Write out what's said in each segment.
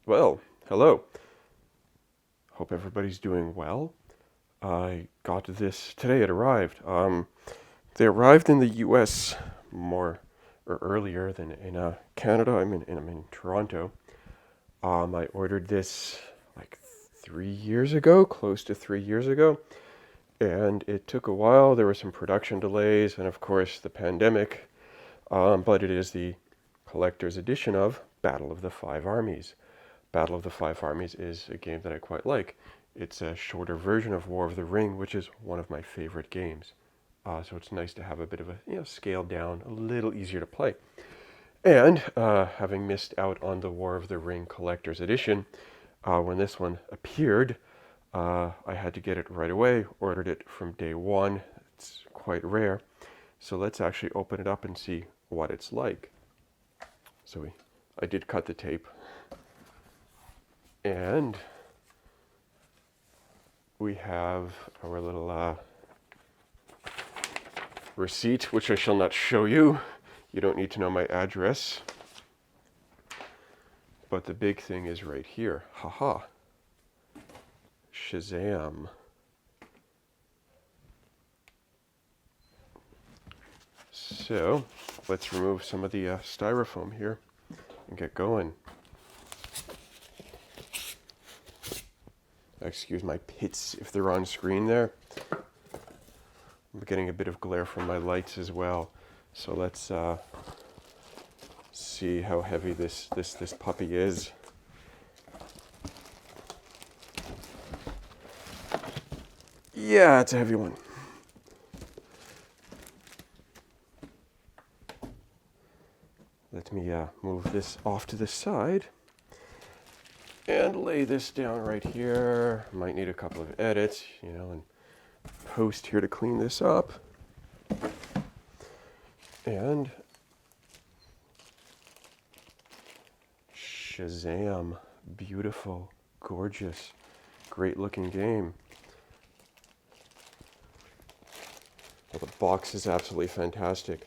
Well, hello. Hope everybody's doing well. I got this today. It arrived. They arrived in the U.S. more or earlier than in Canada. I'm in Toronto. I ordered this like 3 years ago, close to 3 years ago, and it took a while. There were some production delays, and of course the pandemic. But it is the collector's edition of Battle of the Five Armies. Battle of the Five Armies is a game that I quite like. It's a shorter version of War of the Ring, which is one of my favorite games. So it's nice to have a bit of a scaled down, a little easier to play. And having missed out on the War of the Ring Collector's Edition, when this one appeared, I had to get it right away. Ordered it from day one. It's quite rare. So let's actually open it up and see what it's like. I did cut the tape. And we have our little receipt, which I shall not show you. You don't need to know my address. But the big thing is right here. Haha. Shazam. So let's remove some of the styrofoam here and get going. Excuse my pits if they're on screen there. I'm getting a bit of glare from my lights as well. So let's see how heavy this puppy is. Yeah, it's a heavy one. Let me move this off to the side and lay this down right here. Might need a couple of edits, and post here to clean this up. And Shazam. Beautiful, gorgeous, great looking game. Well, the box is absolutely fantastic.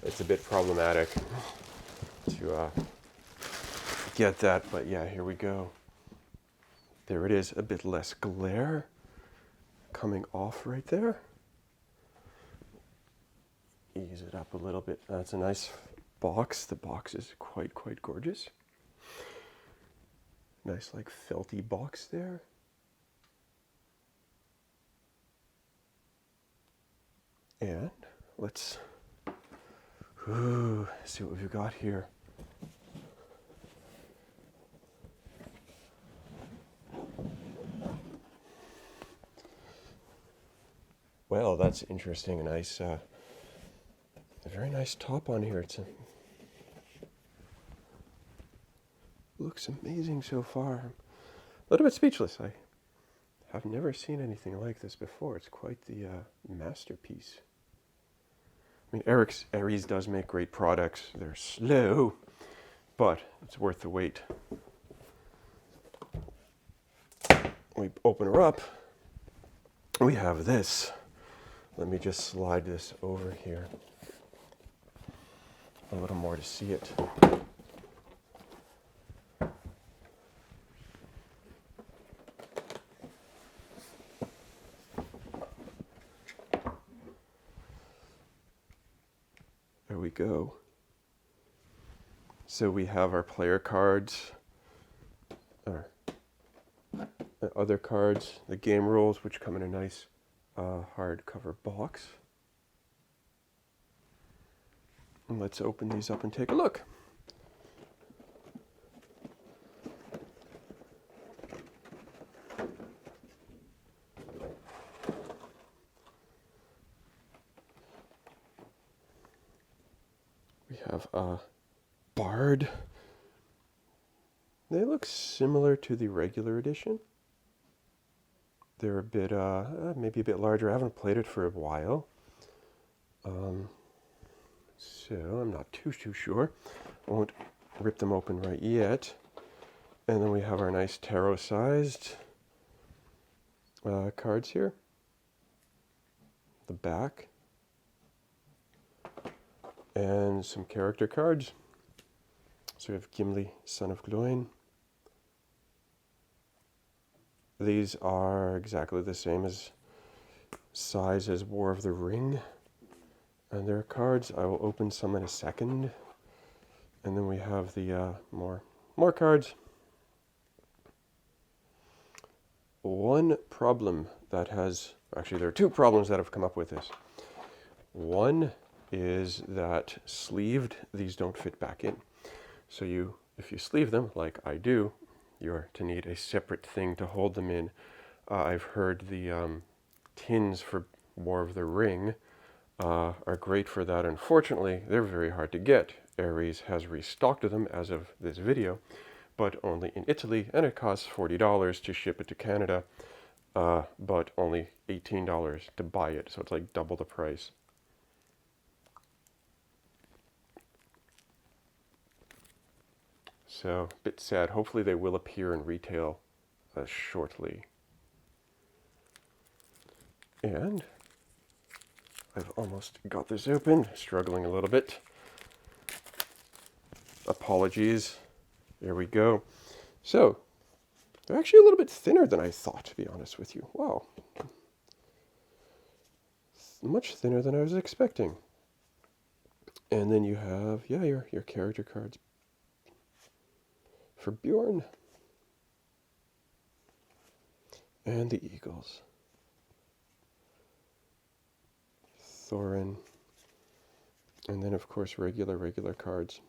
It's a bit problematic to get that, but yeah, here we go. There it is, a bit less glare coming off right there. Ease it up a little bit. That's a nice box. The box is quite gorgeous. Nice like felty box there. And let's see what we've got here. Well, that's interesting. A very nice top on here. Looks amazing so far. I'm a little bit speechless. I have never seen anything like this before. It's quite the masterpiece. I mean, Armies does make great products. They're slow, but it's worth the wait. We open her up. We have this. Let me just slide this over here a little more to see it. There we go. So we have our player cards, our other cards, the game rules, which come in a nice hardcover box. And let's open these up and take a look. We have a Bard. They look similar to the regular edition. They're a bit, maybe a bit larger. I haven't played it for a while. So I'm not too sure. I won't rip them open right yet. And then we have our nice tarot-sized cards here. The back. And some character cards. So we have Gimli, Son of Gloin. These are exactly the same as size as War of the Ring. And their cards, I will open some in a second. And then we have the more cards. One problem that has, actually there are two problems that have come up with this. One is that sleeved, these don't fit back in. So if you sleeve them, like I do, you're to need a separate thing to hold them in. I've heard the tins for War of the Ring are great for that. Unfortunately, they're very hard to get. Armies has restocked them as of this video, but only in Italy, and it costs $40 to ship it to Canada, but only $18 to buy it, so it's like double the price. So, a bit sad. Hopefully they will appear in retail shortly. And I've almost got this open, struggling a little bit. Apologies. There we go. So, they're actually a little bit thinner than I thought, to be honest with you. Wow. Much thinner than I was expecting. And then you have, your character cards for Bjorn. And the Eagles. Thorin. And then, of course, regular cards.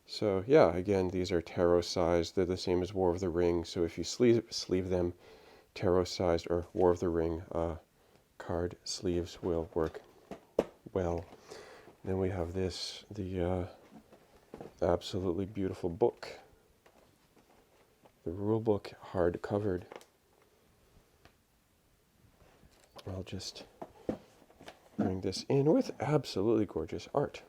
So, yeah, again, these are tarot-sized. They're the same as War of the Ring. So if you sleeve them, tarot-sized or War of the Ring card sleeves will work well. Then we have this, the absolutely beautiful book. The Rulebook, hard-covered. I'll just bring this in with absolutely gorgeous art.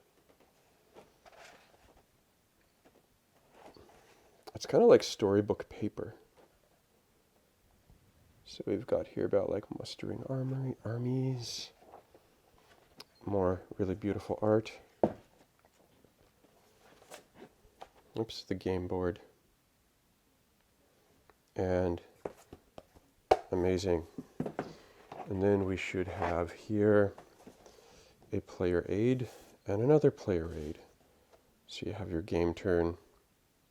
It's kind of like storybook paper. So we've got here about like mustering armies. More really beautiful art. Oops, the game board. And amazing. And then we should have here a player aid and another player aid. So you have your game turn,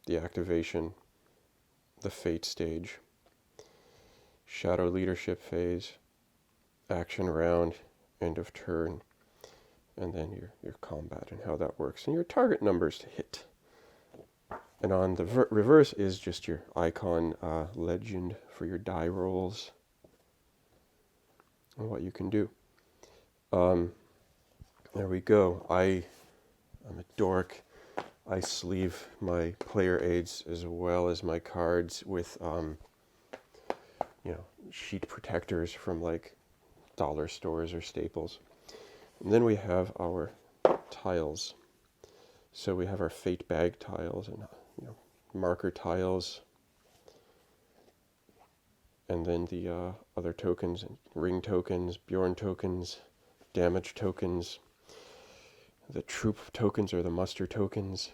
the activation, the fate stage, shadow leadership phase, action round, end of turn, and then your combat and how that works, and your target numbers to hit. And on the reverse is just your icon legend for your die rolls and what you can do. There we go. I'm a dork. I sleeve my player aids as well as my cards with, sheet protectors from like dollar stores or Staples. And then we have our tiles. So we have our fate bag tiles and marker tiles, and then the other tokens, ring tokens, Bjorn tokens, damage tokens, the troop tokens or the muster tokens,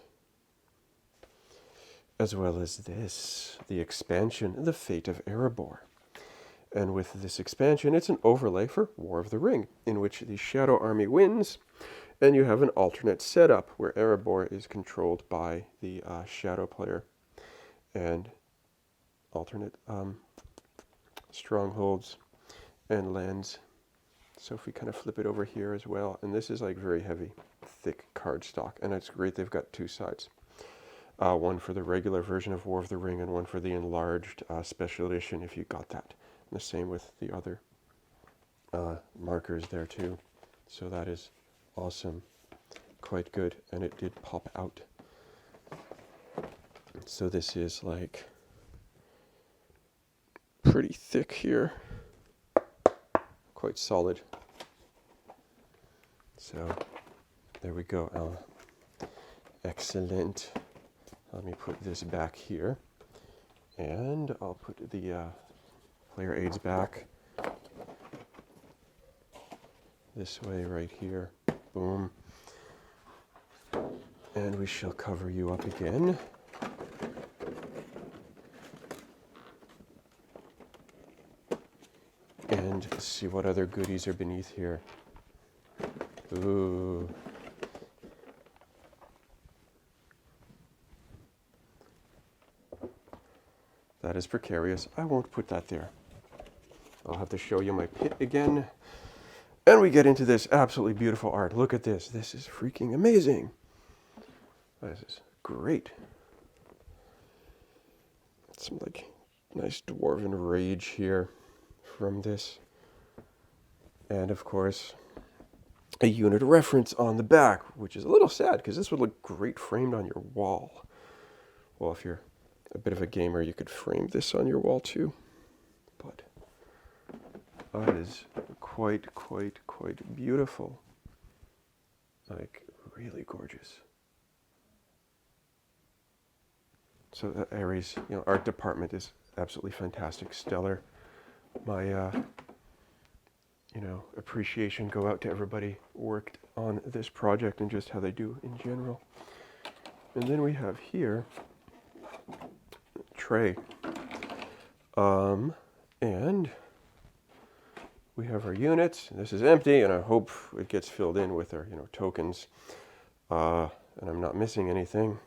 as well as this, the expansion, the Fate of Erebor. And with this expansion, it's an overlay for War of the Ring, in which the Shadow Army wins, and you have an alternate setup where Erebor is controlled by the Shadow player, and alternate strongholds and lands. So if we kind of flip it over here as well, and this is like very heavy, thick cardstock, and it's great they've got two sides. One for the regular version of War of the Ring and one for the enlarged special edition if you got that. And the same with the other markers there too. So that is awesome. Quite good. And it did pop out. So this is like pretty thick here. Quite solid. So There we go. Excellent. Let me put this back here. And I'll put the player aids back this way right here. Boom. And we shall cover you up again. And see what other goodies are beneath here. Ooh. That is precarious. I won't put that there. I'll have to show you my pit again. And we get into this absolutely beautiful art. Look at this. This is freaking amazing. This is great. Some like nice dwarven rage here from this. And of course, a unit reference on the back, which is a little sad because this would look great framed on your wall. Well, if you're a bit of a gamer, you could frame this on your wall too. But that is quite beautiful. Like, really gorgeous. So the Aries, art department is absolutely fantastic, stellar. My, appreciation go out to everybody who worked on this project and just how they do in general. And then we have here tray, and we have our units. This is empty, and I hope it gets filled in with our tokens, and I'm not missing anything.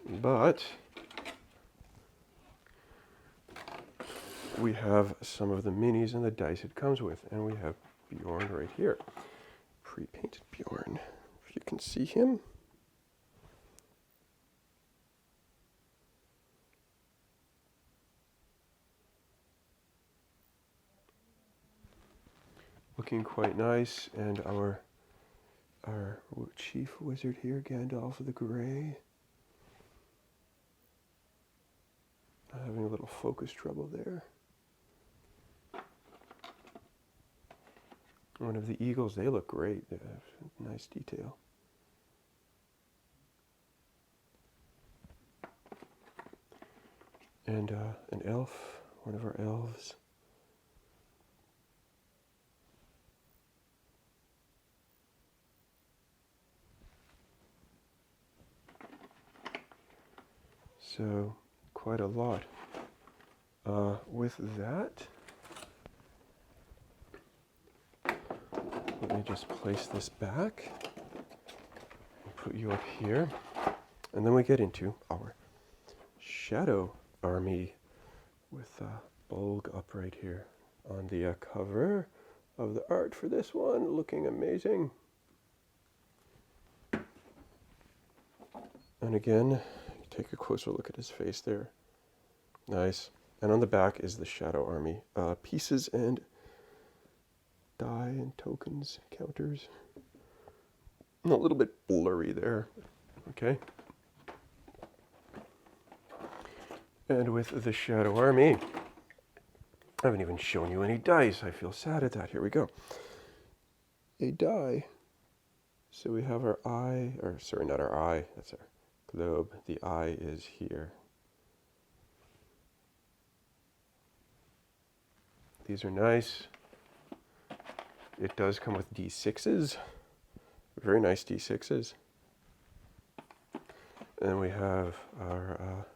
But we have some of the minis and the dice it comes with, and we have Bjorn right here, pre-painted Bjorn. If you can see him. Looking quite nice, and our chief wizard here, Gandalf the Grey. Having a little focus trouble there. One of the eagles, they look great. They have nice detail. And an elf, one of our elves. So, quite a lot. With that, let me just place this back and put you up here. And then we get into our shadow army with Bolg up right here on the cover of the art for this one, looking amazing. And again, take a closer look at his face there. Nice. And on the back is the Shadow Army. Pieces and die and tokens, counters. A little bit blurry there. Okay. And with the Shadow Army, I haven't even shown you any dice. I feel sad at that. Here we go. A die. So we have our eye, or sorry, not our eye. That's our globe. The eye is here. These are nice. It does come with D6s. Very nice D6s. And then we have our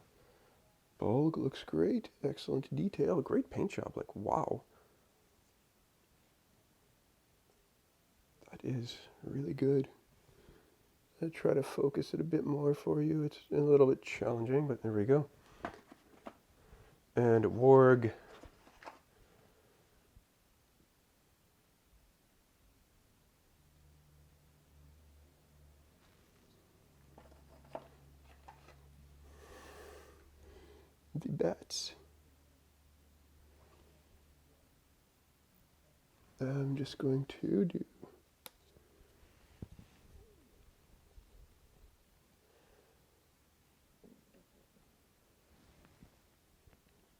Bolg. Looks great. Excellent detail. Great paint job. Like, wow. That is really good. I'll try to focus it a bit more for you. It's a little bit challenging, but there we go. And Warg. The bats. I'm just going to do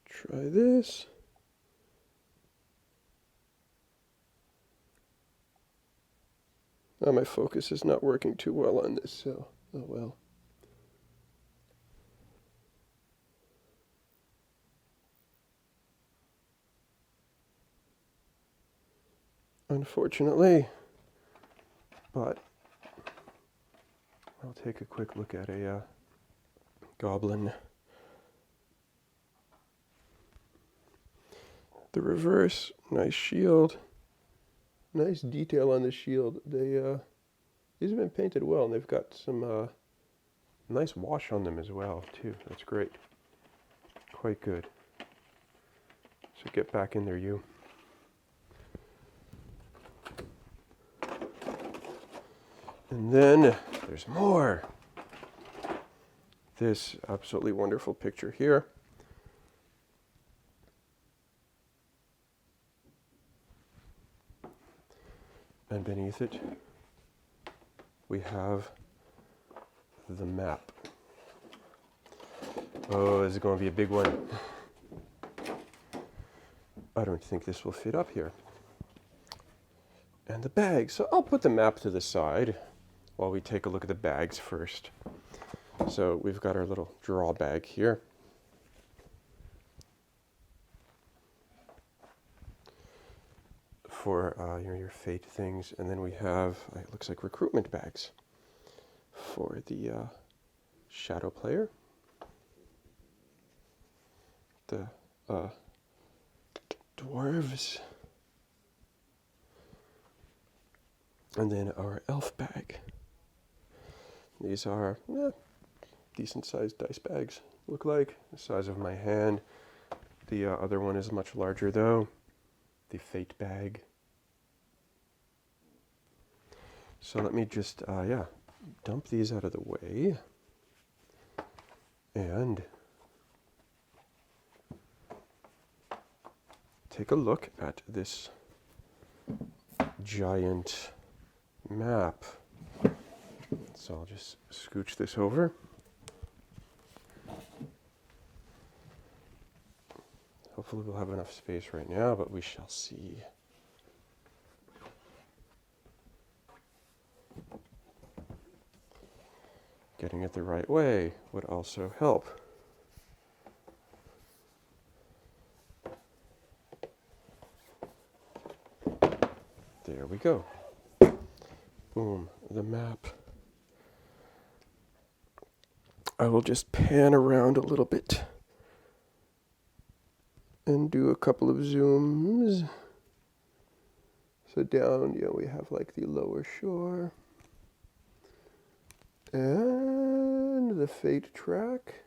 try this. Oh, my focus is not working too well on this, so oh well. Unfortunately, but I'll take a quick look at a goblin. The reverse, nice shield. Nice detail on the shield. These have been painted well, and they've got some nice wash on them as well, too. That's great. Quite good. So get back in there, you. And then there's more. This absolutely wonderful picture here. And beneath it, we have the map. Oh, this is going to be a big one. I don't think this will fit up here. And the bags. So I'll put the map to the side while we take a look at the bags first. So we've got our little draw bag here. For your fate things. And then we have, it looks like recruitment bags for the shadow player. The dwarves. And then our elf bag. These are decent sized dice bags, look like, the size of my hand. The other one is much larger though, the fate bag. So let me just, dump these out of the way. And take a look at this giant map. So I'll just scooch this over. Hopefully we'll have enough space right now, but we shall see. Getting it the right way would also help. There we go. Boom, the map. I will just pan around a little bit and do a couple of zooms. So down, we have like the lower shore. And the fate track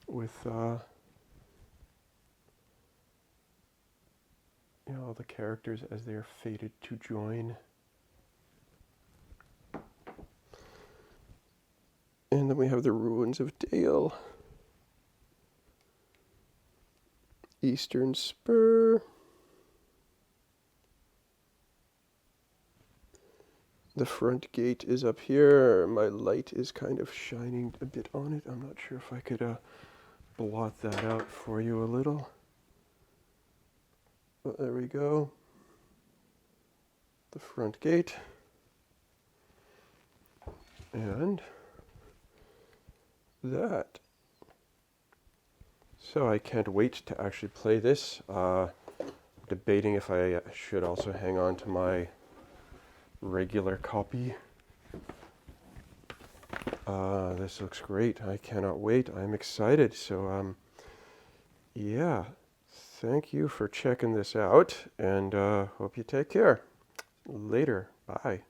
with all the characters as they are fated to join. And then we have the ruins of Dale. Eastern Spur. The front gate is up here. My light is kind of shining a bit on it. I'm not sure if I could blot that out for you a little. But there we go. The front gate. And that. So I can't wait to actually play this. Debating if I should also hang on to my regular copy. This looks great. I cannot wait. I'm excited. So, thank you for checking this out, and hope you take care. Later. Bye.